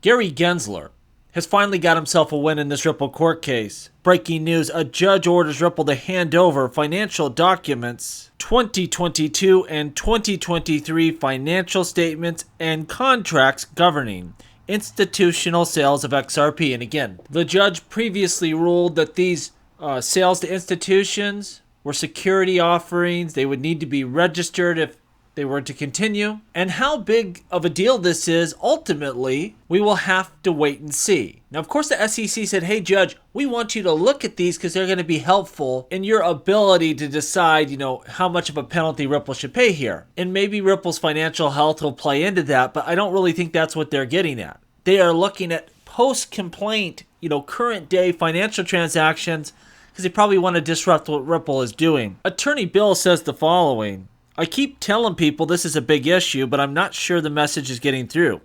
Gary Gensler has finally got himself a win in this Ripple court case. Breaking news, a judge orders Ripple to hand over financial documents, 2022 and 2023 financial statements and contracts governing institutional sales of XRP. And again, the judge previously ruled that these sales to institutions were security offerings. They would need to be registered if they were to continue. And how big of a deal this is, ultimately, we will have to wait and see. Now, of course, the SEC said, hey, Judge, we want you to look at these because they're going to be helpful in your ability to decide, how much of a penalty Ripple should pay here. And maybe Ripple's financial health will play into that, but I don't really think that's what they're getting at. They are looking at post-complaint, current day financial transactions because they probably want to disrupt what Ripple is doing. Attorney Bill says the following: I keep telling people this is a big issue, but I'm not sure the message is getting through.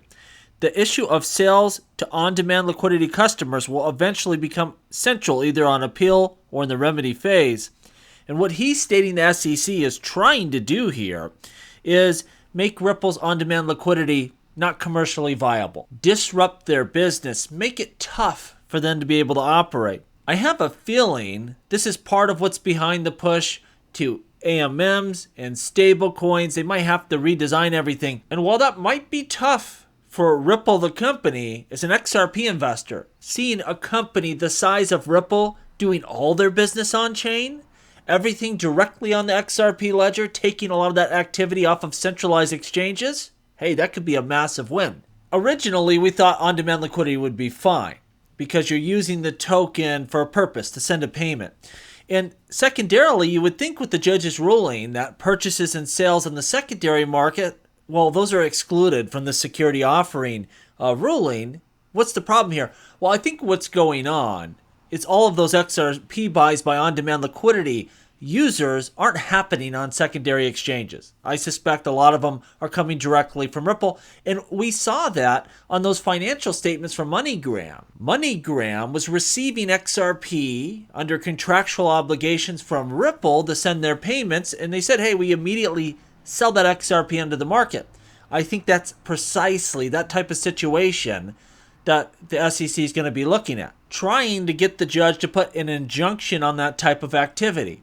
The issue of sales to on-demand liquidity customers will eventually become central either on appeal or in the remedy phase. And what he's stating the SEC is trying to do here is make Ripple's on-demand liquidity not commercially viable, disrupt their business, make it tough for them to be able to operate. I have a feeling this is part of what's behind the push to AMMs and stable coins. They might have to redesign everything. And while that might be tough for Ripple, the company, as an XRP investor, seeing a company the size of Ripple doing all their business on chain, everything directly on the XRP ledger, taking a lot of that activity off of centralized exchanges, hey, that could be a massive win. Originally, we thought on-demand liquidity would be fine because you're using the token for a purpose, to send a payment. And secondarily, you would think with the judge's ruling that purchases and sales in the secondary market, well, those are excluded from the security offering ruling. What's the problem here? Well, I think what's going on is all of those XRP buys by on-demand liquidity users aren't happening on secondary exchanges. I suspect a lot of them are coming directly from Ripple, and we saw that on those financial statements from MoneyGram. MoneyGram was receiving XRP under contractual obligations from Ripple to send their payments, and they said, hey, we immediately sell that XRP into the market. I think that's precisely that type of situation that the SEC is going to be looking at, trying to get the judge to put an injunction on that type of activity.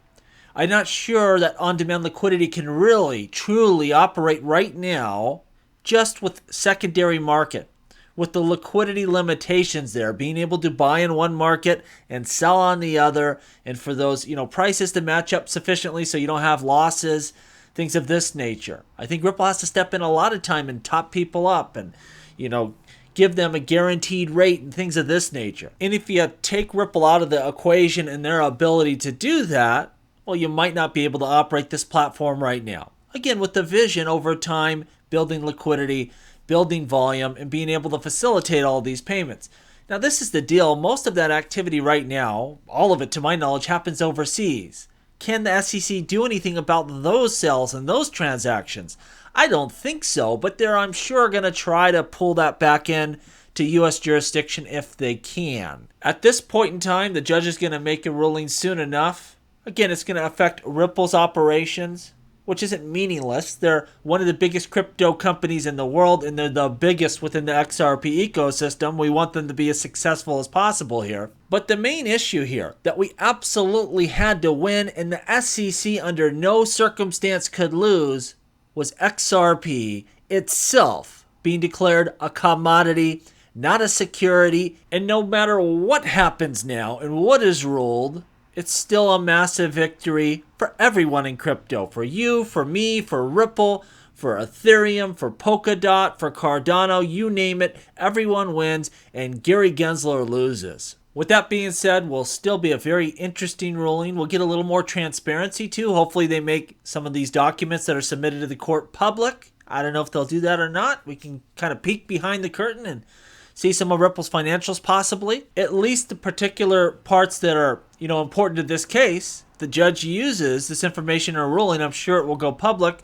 I'm not sure that on-demand liquidity can really, truly operate right now just with secondary market, with the liquidity limitations there, being able to buy in one market and sell on the other, and for those prices to match up sufficiently so you don't have losses, things of this nature. I think Ripple has to step in a lot of time and top people up and, give them a guaranteed rate and things of this nature. And if you take Ripple out of the equation and their ability to do that, well, you might not be able to operate this platform right now. Again, with the vision over time, building liquidity, building volume, and being able to facilitate all these payments. Now, this is the deal. Most of that activity right now, all of it to my knowledge, happens overseas. Can the SEC do anything about those sales and those transactions? I don't think so, but they're, I'm sure, going to try to pull that back in to U.S. jurisdiction if they can. At this point in time, the judge is going to make a ruling soon enough. Again, it's going to affect Ripple's operations, which isn't meaningless. They're one of the biggest crypto companies in the world, and they're the biggest within the XRP ecosystem. We want them to be as successful as possible here. But the main issue here that we absolutely had to win and the SEC under no circumstance could lose was XRP itself being declared a commodity, not a security. And no matter what happens now and what is ruled, it's still a massive victory for everyone in crypto. For you, for me, for Ripple, for Ethereum, for Polkadot, for Cardano, you name it. Everyone wins and Gary Gensler loses. With that being said, will still be a very interesting ruling. We'll get a little more transparency too. Hopefully they make some of these documents that are submitted to the court public. I don't know if they'll do that or not. We can kind of peek behind the curtain and see some of Ripple's financials possibly. At least the particular parts that are, important to this case, the judge uses this information in a ruling. I'm sure it will go public.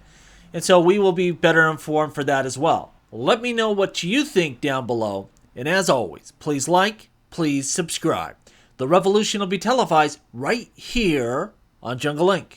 And so we will be better informed for that as well. Let me know what you think down below. And as always, please like, please subscribe. The revolution will be televised right here on Jungle Link.